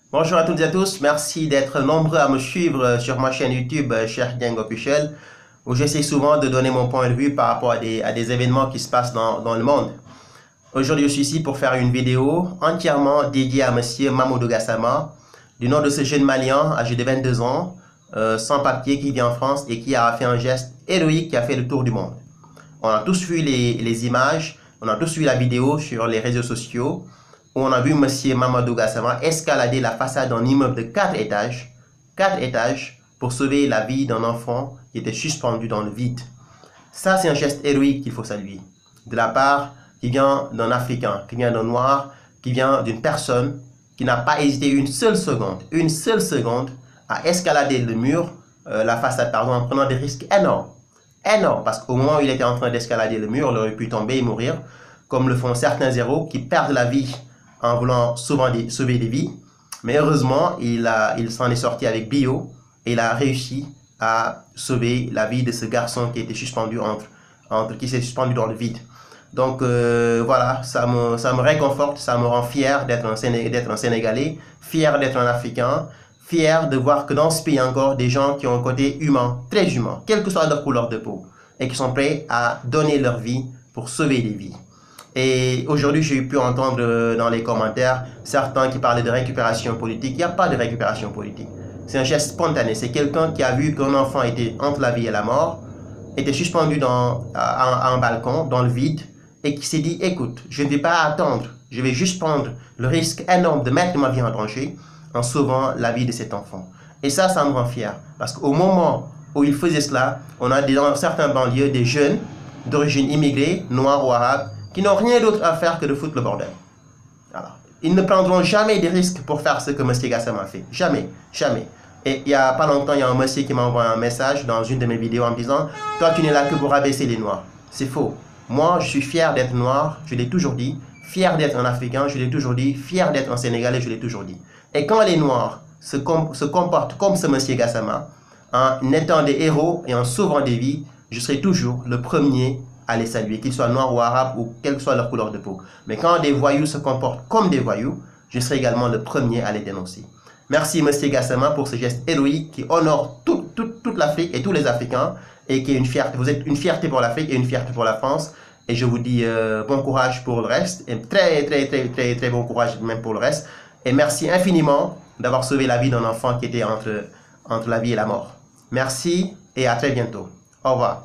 Bonjour à toutes et à tous, merci d'être nombreux à me suivre sur ma chaîne YouTube Cheikh Dieng Officiel, où j'essaie souvent de donner mon point de vue par rapport à des événements qui se passent dans le monde. Aujourd'hui, je suis ici pour faire une vidéo entièrement dédiée à Monsieur Mamadou Gassama, du nom de ce jeune Malien âgé de 22 ans, sans papier, qui vit en France et qui a fait un geste héroïque qui a fait le tour du monde. On a tous vu les images, on a tous vu la vidéo sur les réseaux sociaux, où on a vu Monsieur Mamadou Gassama escalader la façade d'un immeuble de 4 étages, pour sauver la vie d'un enfant qui était suspendu dans le vide. Ça, c'est un geste héroïque qu'il faut saluer, de la part qui vient d'un Africain, qui vient d'un Noir, qui vient d'une personne qui n'a pas hésité une seule seconde à escalader le mur, la façade, pardon, en prenant des risques énormes. Parce qu'au moment où il était en train d'escalader le mur, il aurait pu tomber et mourir, comme le font certains héros qui perdent la vie en voulant sauver des vies. Mais heureusement, il s'en est sorti avec brio et il a réussi à sauver la vie de ce garçon qui était suspendu qui s'est suspendu dans le vide. Donc voilà, ça me réconforte, ça me rend fier d'être un Sénégalais, fier d'être un Africain, fier de voir que dans ce pays encore des gens qui ont un côté humain, très humain, quelle que soit leur couleur de peau, et qui sont prêts à donner leur vie pour sauver des vies. Et aujourd'hui, j'ai pu entendre dans les commentaires certains qui parlaient de récupération politique. Il n'y a pas de récupération politique. C'est un geste spontané. C'est quelqu'un qui a vu qu'un enfant était entre la vie et la mort, était suspendu à un balcon, dans le vide, et qui s'est dit, écoute, je ne vais pas attendre, je vais juste prendre le risque énorme de mettre ma vie en danger en sauvant la vie de cet enfant. Et ça me rend fier. Parce qu'au moment où il faisait cela, on a dans certains banlieues des jeunes d'origine immigrée, noirs ou arabes, qui n'ont rien d'autre à faire que de foutre le bordel. Alors, ils ne prendront jamais des risques pour faire ce que M. Gassama a fait. Jamais, jamais. Et il n'y a pas longtemps, il y a un monsieur qui m'a envoyé un message dans une de mes vidéos en me disant « Toi, tu n'es là que pour rabaisser les Noirs. » C'est faux. Moi, je suis fier d'être noir, je l'ai toujours dit. Fier d'être un Africain, je l'ai toujours dit. Fier d'être un Sénégalais, je l'ai toujours dit. Et quand les Noirs se comportent comme ce monsieur Gassama, en étant des héros et en sauvant des vies, je serai toujours le premier à les saluer, qu'ils soient noirs ou arabes ou quelle que soit leur couleur de peau. Mais quand des voyous se comportent comme des voyous, je serai également le premier à les dénoncer. Merci M. Gassama pour ce geste héroïque qui honore toute l'Afrique et tous les Africains et qui est une fierté. Vous êtes une fierté pour l'Afrique et une fierté pour la France. Et je vous dis bon courage pour le reste et très bon courage même pour le reste. Et merci infiniment d'avoir sauvé la vie d'un enfant qui était entre la vie et la mort. Merci et à très bientôt. Au revoir.